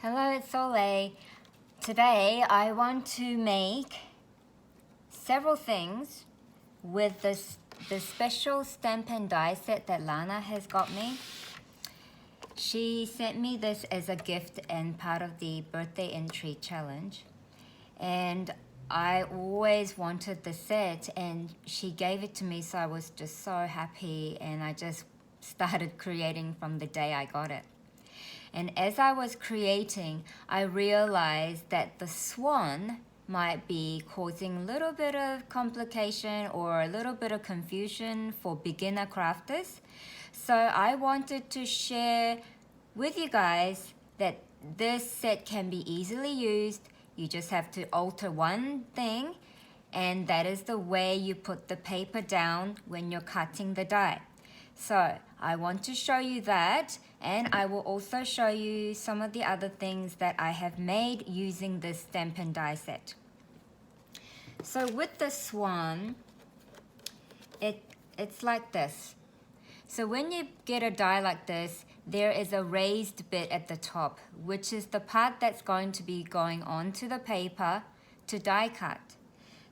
Hello, it's Soleil. Today I want to make several things with the special stamp and die set that Lana has got me. She sent me this as a gift and part of the birthday entry challenge. And I always wanted the set and she gave it to me, so I was just so happy and I just started creating from the day I got it. And as I was creating, I realized that the swan might be causing a little bit of complication or a little bit of confusion for beginner crafters. So I wanted to share with you guys that this set can be easily used. You just have to alter one thing, and that is the way you put the paper down when you're cutting the die. So I want to show you that, and I will also show you some of the other things that I have made using this stamp and die set. So with the swan, it's like this. So when you get a die like this, there is a raised bit at the top, which is the part that's going to be going onto the paper to die cut.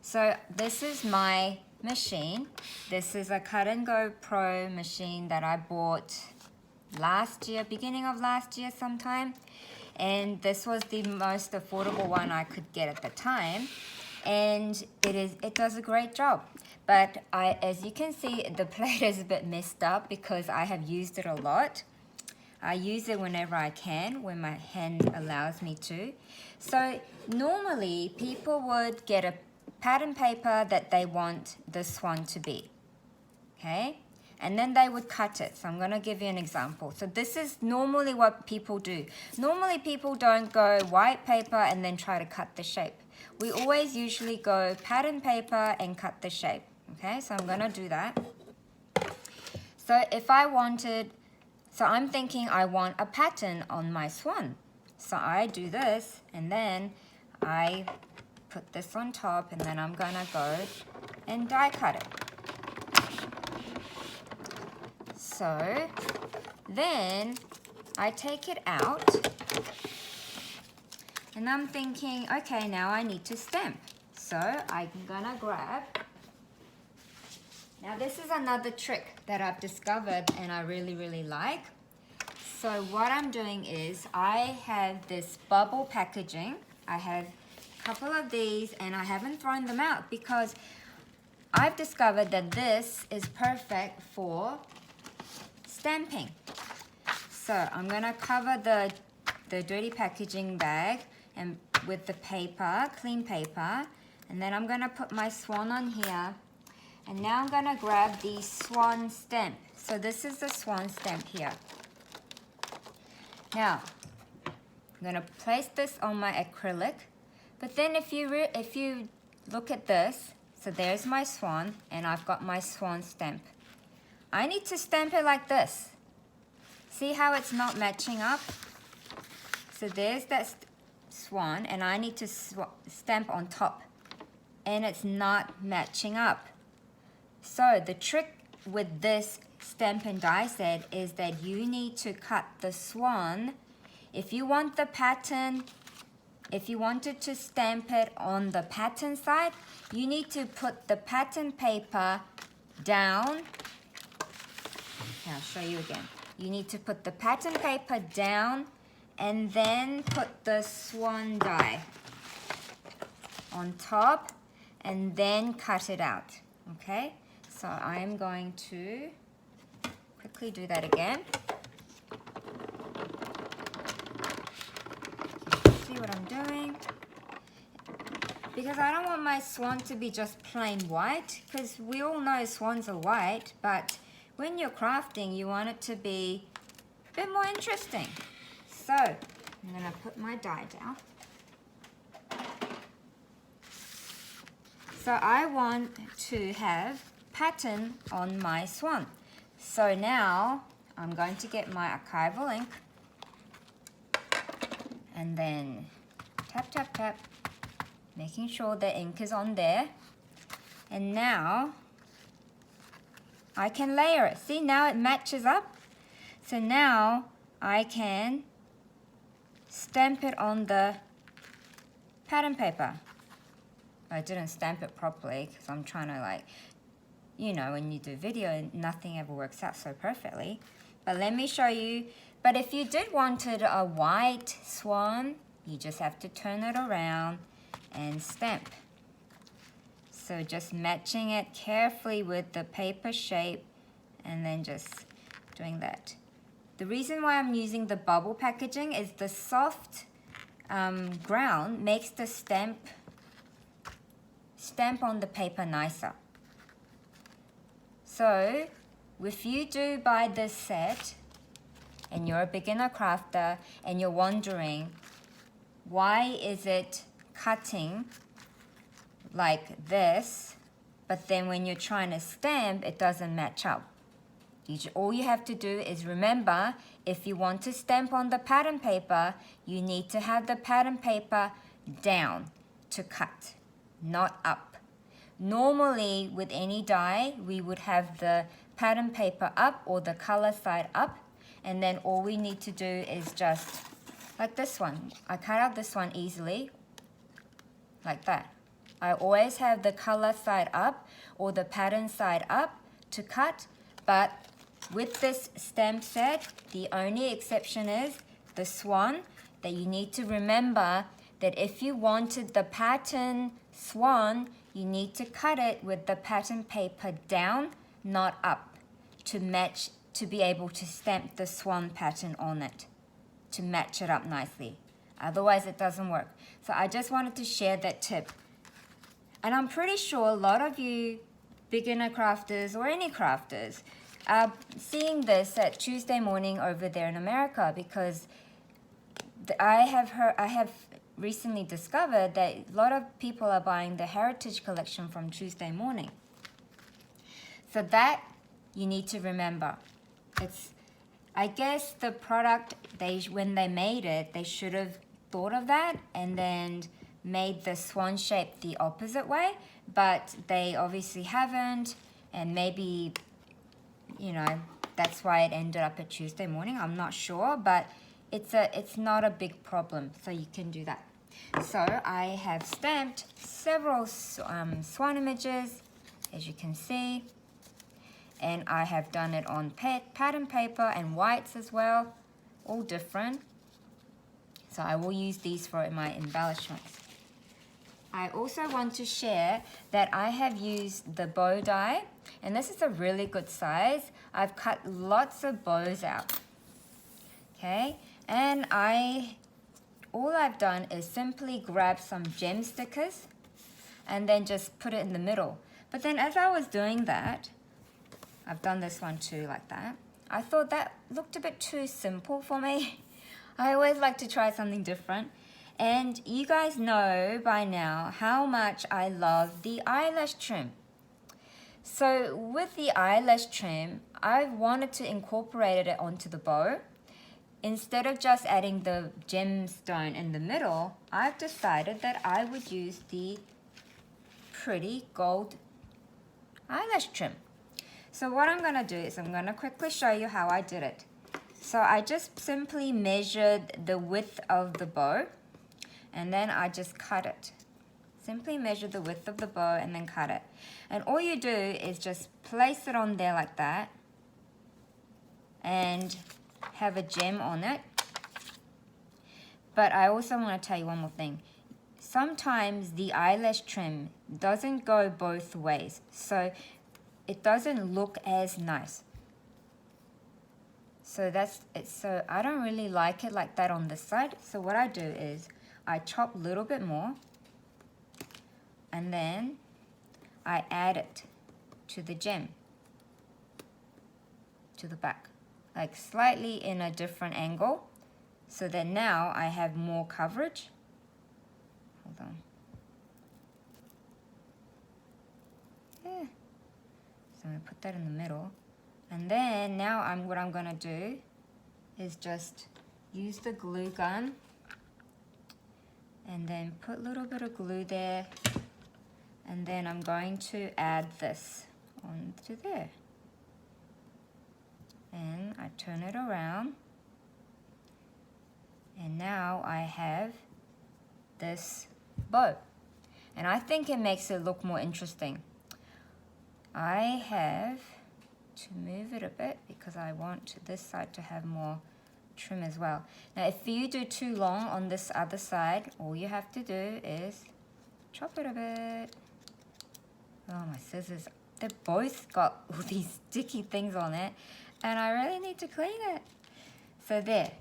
So this is my machine. This is a Cut and Go Pro machine that I bought last year, beginning of last year sometime. And this was the most affordable one I could get at the time. And it does a great job. But as you can see, the plate is a bit messed up because I have used it a lot. I use it whenever I can, when my hand allows me to. So normally people would get a pattern paper that they want the swan to be, okay? And then they would cut it. So I'm gonna give you an example. So this is normally what people do. Normally people don't go white paper and then try to cut the shape. We always usually go pattern paper and cut the shape, okay? So I'm gonna do that. So if I wanted, so I'm thinking I want a pattern on my swan. So I do this and then I put this on top, and then I'm gonna go and die cut it. So then I take it out and I'm thinking, okay, now I need to stamp. So I'm gonna grab, now this is another trick that I've discovered and I really like. So what I'm doing is I have this bubble packaging. I have couple of these and I haven't thrown them out because I've discovered that this is perfect for stamping. So I'm gonna cover the dirty packaging bag and with the paper, clean paper, and then I'm gonna put my swan on here, and now I'm gonna grab the swan stamp. So this is the swan stamp here. Now I'm gonna place this on my acrylic. But then if you look at this, so there's my swan and I've got my swan stamp. I need to stamp it like this. See how it's not matching up? So there's that swan and I need to stamp on top and it's not matching up. So the trick with this stamp and die set is that you need to cut the swan. If you want the pattern, if you wanted to stamp it on the pattern side, you need to put the pattern paper down. Okay, I'll show you again. You need to put the pattern paper down and then put the swan die on top and then cut it out, okay? So I am going to quickly do that again. See what I'm doing, because I don't want my swan to be just plain white, because we all know swans are white, but when you're crafting you want it to be a bit more interesting. So I'm gonna put my die down. So I want to have pattern on my swan. So now I'm going to get my archival ink and then tap, making sure the ink is on there. And now I can layer it. See, now it matches up. So now I can stamp it on the pattern paper. I didn't stamp it properly because I'm trying to, like, you know, when you do video, nothing ever works out so perfectly. But let me show you. But if you did wanted a white swan, you just have to turn it around and stamp. So just matching it carefully with the paper shape and then just doing that. The reason why I'm using the bubble packaging is the soft ground makes the stamp on the paper nicer. So if you do buy this set and you're a beginner crafter and you're wondering why is it cutting like this, but then when you're trying to stamp it doesn't match up. All you have to do is remember, if you want to stamp on the pattern paper, you need to have the pattern paper down to cut, not up. Normally with any die, we would have the pattern paper up or the color side up, and then all we need to do is just, like this one. I cut out this one easily, like that. I always have the color side up or the pattern side up to cut, but with this stamp set, the only exception is the swan, that you need to remember that if you wanted the pattern swan, you need to cut it with the pattern paper down, not up, to match, to be able to stamp the swan pattern on it, to match it up nicely. Otherwise it doesn't work. So I just wanted to share that tip. And I'm pretty sure a lot of you beginner crafters or any crafters are seeing this at Tuesday morning over there in America, because I have recently discovered that a lot of people are buying the Heritage collection from Tuesday morning. So that you need to remember. It's, I guess the product, when they made it, they should have thought of that and then made the swan shape the opposite way, but they obviously haven't, and maybe, you know, that's why it ended up at Tuesday morning. I'm not sure, but it's not a big problem, so you can do that. So I have stamped several swan images, as you can see, and I have done it on pattern paper and whites as well, all different. So I will use these for my embellishments. I also want to share that I have used the bow die, and this is a really good size. I've cut lots of bows out, okay? And all I've done is simply grab some gem stickers and then just put it in the middle. But then as I was doing that, I've done this one too like that, I thought that looked a bit too simple for me. I always like to try something different. And you guys know by now how much I love the eyelash trim. So with the eyelash trim, I wanted to incorporate it onto the bow. Instead of just adding the gemstone in the middle, I've decided that I would use the pretty gold eyelash trim. So what I'm gonna do is I'm gonna quickly show you how I did it. So I just simply measured the width of the bow, and then I just cut it. Simply measure the width of the bow and then cut it. And all you do is just place it on there like that and have a gem on it. But I also want to tell you one more thing. Sometimes the eyelash trim doesn't go both ways, so it doesn't look as nice. So that's it. So I don't really like it like that on this side. So what I do is I chop a little bit more and then I add it to the gem, to the back, like slightly in a different angle, so that now I have more coverage. Hold on. Yeah. So I'm gonna put that in the middle. And then now what I'm gonna do is just use the glue gun and then put a little bit of glue there, and then I'm going to add this onto there. And I turn it around And now I have this bow. And I think it makes it look more interesting. I have to move it a bit because I want this side to have more trim as well. Now if you do too long on this other side, all you have to do is chop it a bit. Oh, my scissors, they've both got all these sticky things on it and I really need to clean it. So there.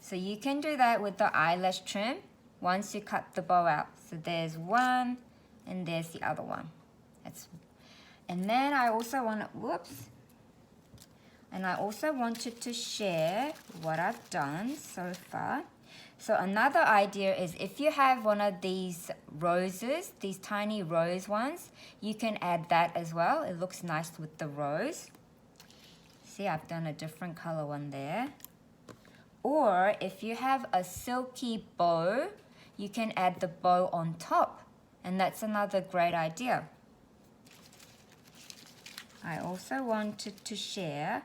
So you can do that with the eyelash trim once you cut the bow out. So there's one and there's the other one. And then I also want to, and I also wanted to share what I've done so far. So another idea is if you have one of these roses, these tiny rose ones, you can add that as well. It looks nice with the rose. See, I've done a different color one there. Or if you have a silky bow, you can add the bow on top. And that's another great idea. I also wanted to share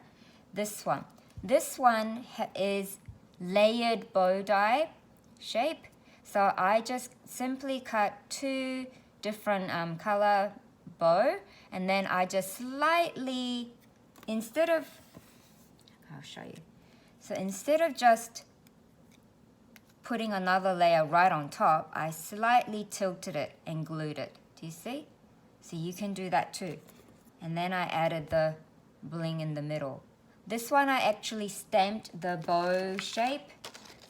this one. This one is layered bow die shape. So I just simply cut two different color bow and then I just slightly, I'll show you. So instead of just putting another layer right on top, I slightly tilted it and glued it. Do you see? So you can do that too. And then I added the bling in the middle. This one I actually stamped the bow shape.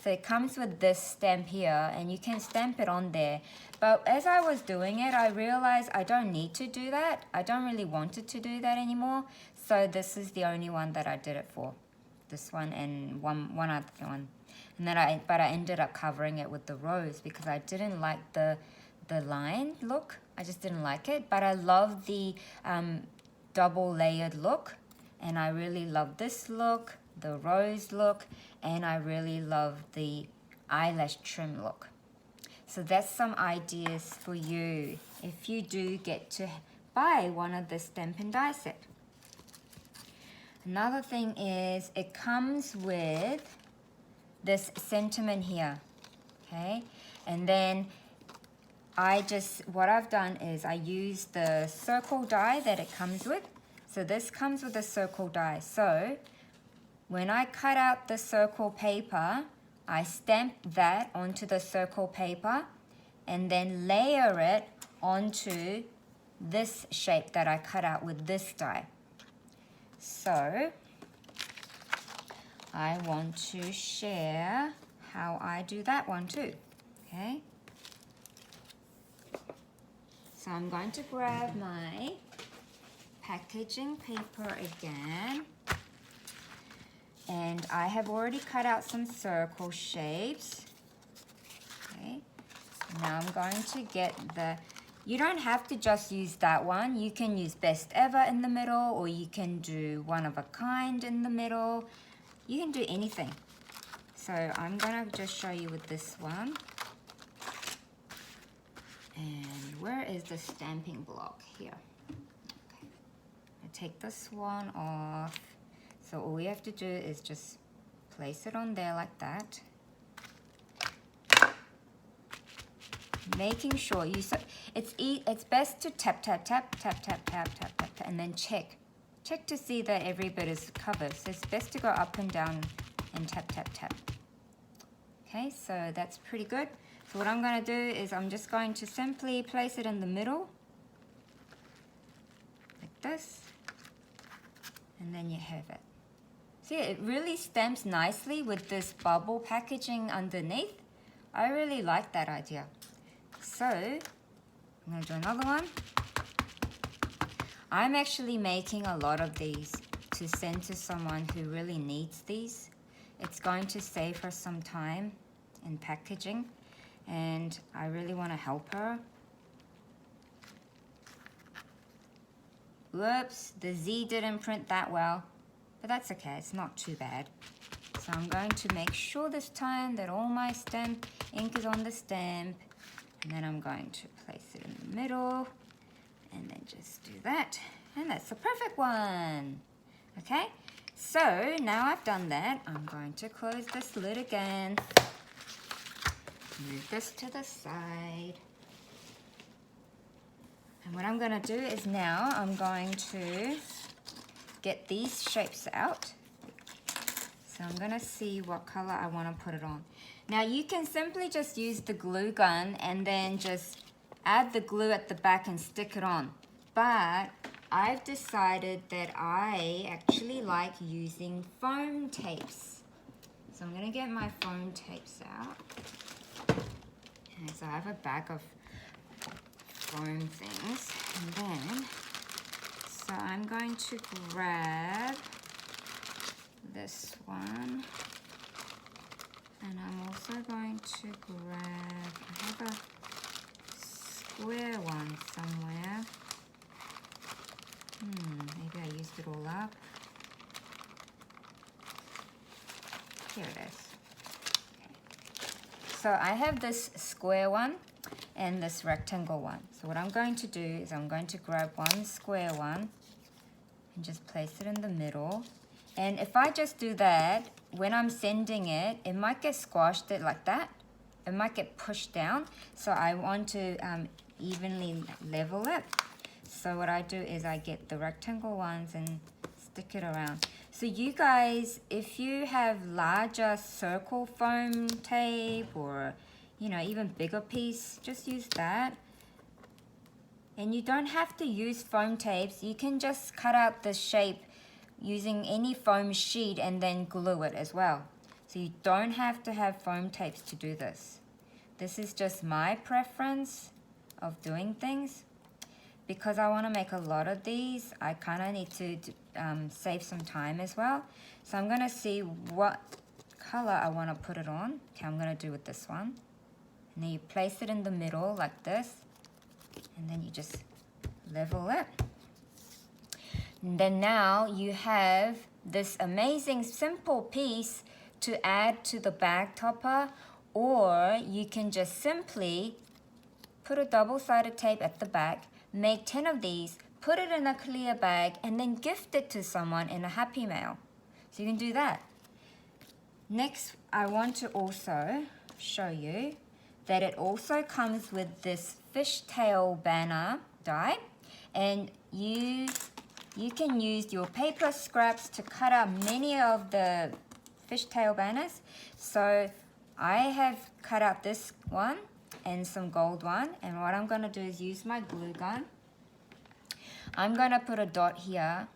So it comes with this stamp here and you can stamp it on there. But as I was doing it, I realized I don't need to do that. I don't really want it to do that anymore. So this is the only one that I did it for. This one and one other one. And then but I ended up covering it with the rose because I didn't like the line look. I just didn't like it. But I love the double layered look. And I really love this look, the rose look, and I really love the eyelash trim look. So that's some ideas for you if you do get to buy one of the stamp and die set. Another thing is it comes with this sentiment here, okay? And then what I've done is I use the circle die that it comes with. So this comes with a circle die. So when I cut out the circle paper, I stamp that onto the circle paper and then layer it onto this shape that I cut out with this die. So I want to share how I do that one too, okay? So I'm going to grab my packaging paper again. And I have already cut out some circle shapes. Okay. Now I'm going to get you don't have to just use that one. You can use best ever in the middle, or you can do one of a kind in the middle. You can do anything. So I'm gonna just show you with this one. And where is the stamping block here? Okay. I take the swan off. So all we have to do is just place it on there like that. Making sure it's best to tap, tap, tap, tap, tap, tap, tap, tap, and then check. Check to see that every bit is covered. So it's best to go up and down and tap, tap, tap. Okay, so that's pretty good. So what I'm going to do is I'm just going to simply place it in the middle, like this, and then you have it. See, it really stamps nicely with this bubble packaging underneath. I really like that idea. So I'm going to do another one. I'm actually making a lot of these to send to someone who really needs these. It's going to save her some time in packaging, and I really want to help her. Whoops, the Z didn't print that well, but that's okay, it's not too bad. So I'm going to make sure this time that all my stamp ink is on the stamp, and then I'm going to place it in the middle, and then just do that, and that's the perfect one. Okay, so now I've done that, I'm going to close this lid again, Move this to the side. And what I'm going to do is now I'm going to get these shapes out. So I'm going to see what color I want to put it on. Now you can simply just use the glue gun and then just add the glue at the back and stick it on. But I've decided that I actually like using foam tapes. So I'm going to get my foam tapes out. And so I have a bag of foam things. And then, so I'm going to grab this one. And I'm also going to grab, I have a square one somewhere. Maybe I used it all up. Here it is. Okay. So I have this square one and this rectangle one. So what I'm going to do is I'm going to grab one square one and just place it in the middle. And if I just do that, when I'm sending it, it might get squashed like that. It might get pushed down. So I want to evenly level it. So what I do is I get the rectangle ones and stick it around. So you guys, if you have larger circle foam tape or, you know, even bigger piece, just use that. And you don't have to use foam tapes. You can just cut out the shape using any foam sheet and then glue it as well. So you don't have to have foam tapes to do this. This is just my preference of doing things. Because I want to make a lot of these, I kind of need to save some time as well. So I'm going to see what color I want to put it on. Okay, I'm going to do with this one. And then you place it in the middle like this. And then you just level it. And then now you have this amazing simple piece to add to the bag topper. Or you can just simply put a double-sided tape at the back. Make 10 of these, put it in a clear bag, and then gift it to someone in a Happy Mail. So you can do that. Next, I want to also show you that it also comes with this fishtail banner die. And you can use your paper scraps to cut out many of the fishtail banners. So I have cut out this one and some gold one, and what I'm going to do is use my glue gun. I'm going to put a dot here.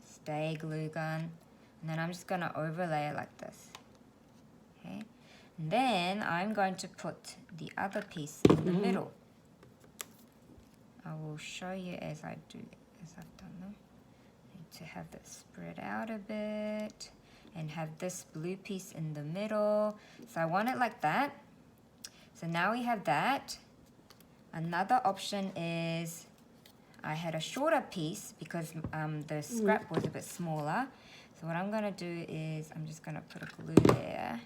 Stay glue gun. And then I'm just going to overlay it like this. Okay. And then I'm going to put the other piece in the middle. I will show you as I do, as I've done them. I need to have this spread out a bit. And have this blue piece in the middle. So I want it like that. So now we have that. Another option is I had a shorter piece because the scrap was a bit smaller. So what I'm going to do is I'm just going to put a glue there.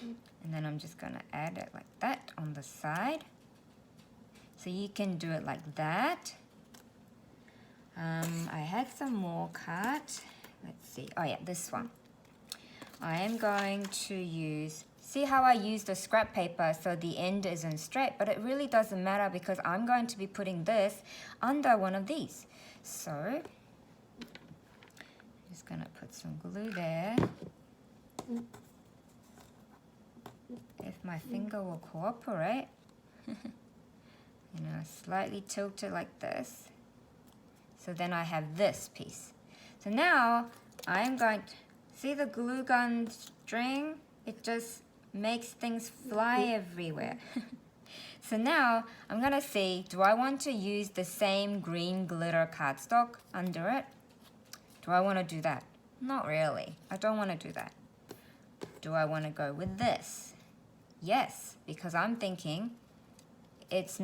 And then I'm just going to add it like that on the side. So you can do it like that. I had some more cut. Let's see. Oh yeah, this one. I am going to use, see how I use the scrap paper so the end isn't straight, but it really doesn't matter because I'm going to be putting this under one of these. So, I'm just going to put some glue there. If my finger will cooperate. You know, slightly tilt it like this. So then I have this piece. So now I'm going to, see the glue gun string? It just makes things fly everywhere. So now I'm going to see, do I want to use the same green glitter cardstock under it? Do I want to do that? Not really. I don't want to do that. Do I want to go with this? Yes, because I'm thinking it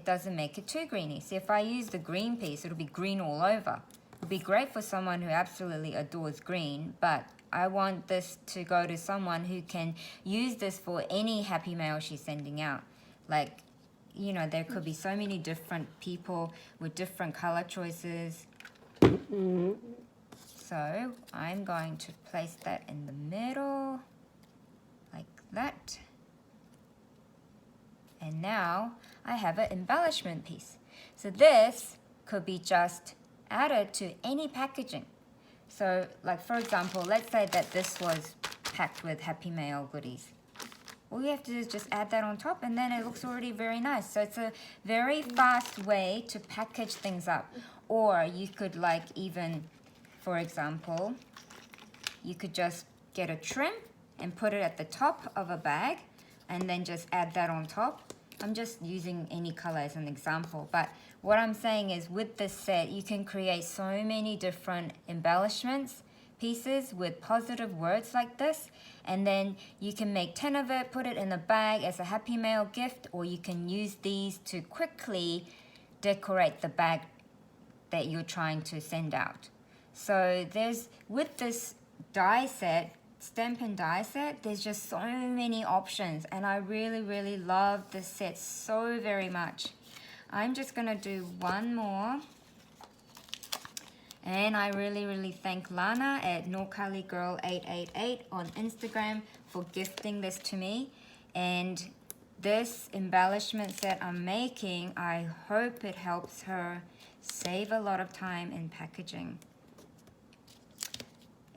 doesn't make it too greeny. See, if I use the green piece, it'll be green all over. It'll be great for someone who absolutely adores green, but I want this to go to someone who can use this for any Happy Mail she's sending out. Like, you know, there could be so many different people with different color choices. So I'm going to place that in the middle. And now I have an embellishment piece. So this could be just added to any packaging. So like for example, let's say that this was packed with Happy Mail goodies. All you have to do is just add that on top and then it looks already very nice. So it's a very fast way to package things up. Or you could like even, for example, you could just get a trim and put it at the top of a bag and then just add that on top. I'm just using any color as an example, but what I'm saying is with this set, you can create so many different embellishments pieces with positive words like this, and then you can make 10 of it, put it in a bag as a Happy Mail gift, or you can use these to quickly decorate the bag that you're trying to send out. So there's, with this die set, stamp and die set, there's just so many options, and I really love this set so very much. I'm just gonna do one more. And I really thank Lana at NorCaliGirl888 on Instagram for gifting this to me. And this embellishment set I'm making, I hope it helps her save a lot of time in packaging.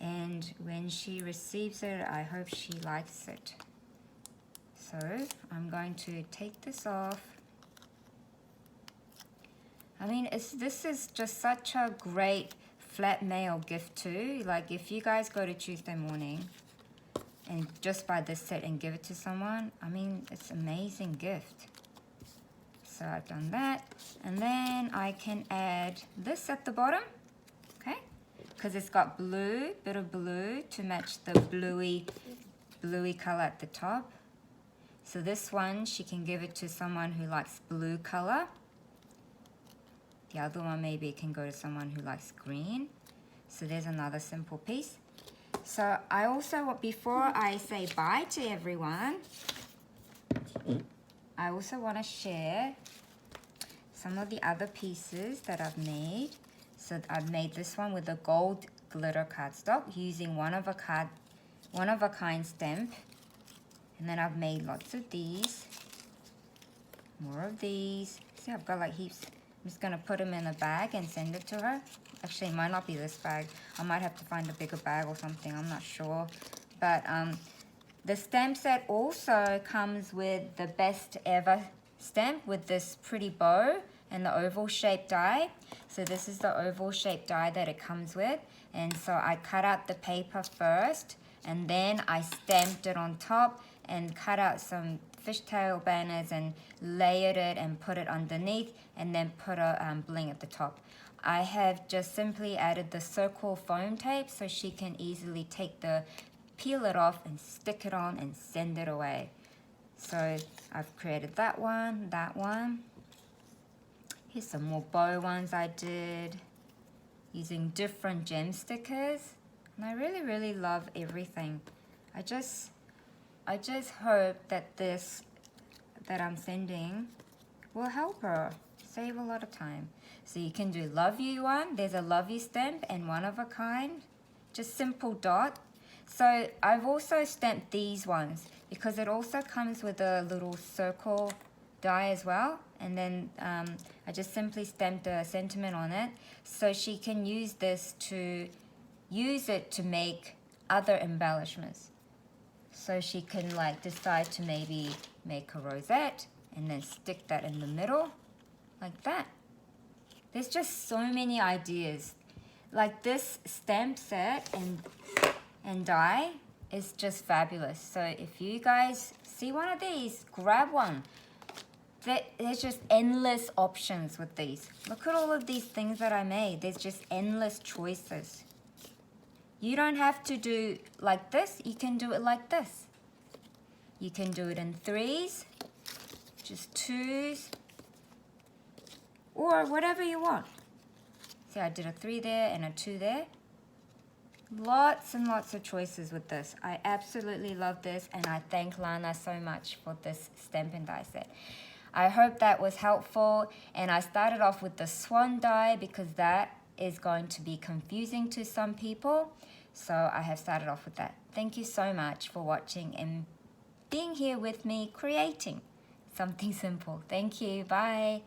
And when she receives it, I hope she likes it. So I'm going to take this off. I mean, this is just such a great flat mail gift too. Like if you guys go to Tuesday morning and just buy this set and give it to someone, I mean, it's an amazing gift. So I've done that. And then I can add this at the bottom, okay? Because it's got blue, bit of blue to match the bluey color at the top. So this one, she can give it to someone who likes blue color. The other one maybe can go to someone who likes green. So there's another simple piece. So I also, before I say bye to everyone, I also want to share some of the other pieces that I've made. So I've made this one with a gold glitter cardstock using one of a kind stamp. And then I've made lots of these, more of these. See, I've got like heaps. I'm just gonna put them in a bag and send it to her. Actually, it might not be this bag. I might have to find a bigger bag or something, I'm not sure. But the stamp set also comes with the best ever stamp with this pretty bow and the oval shaped die. So this is the oval shaped die that it comes with. And so I cut out the paper first and then I stamped it on top and cut out some fishtail banners and layered it and put it underneath and then put a bling at the top. I have just simply added the circle foam tape so she can easily peel it off and stick it on and send it away. So I've created that one. Here's some more bow ones I did using different gem stickers. And I really love everything. I just hope that this that I'm sending will help her save a lot of time. So you can do love you one. There's a love you stamp and one of a kind. Just simple dot. So I've also stamped these ones because it also comes with a little circle die as well. And then I just simply stamped a sentiment on it. So she can use this to make other embellishments. So she can like decide to maybe make a rosette and then stick that in the middle like that. There's just so many ideas. Like this stamp set and die is just fabulous. So if you guys see one of these, grab one. There's just endless options with these. Look at all of these things that I made. There's just endless choices. You don't have to do like this. You can do it like this. You can do it in threes, just twos, or whatever you want. See, I did a 3 there and a 2 there. Lots and lots of choices with this. I absolutely love this, and I thank Lana so much for this stamp and die set. I hope that was helpful, and I started off with the swan die because that is going to be confusing to some people. So I have started off with that. Thank you so much for watching and being here with me creating. something simple. Thank you. Bye.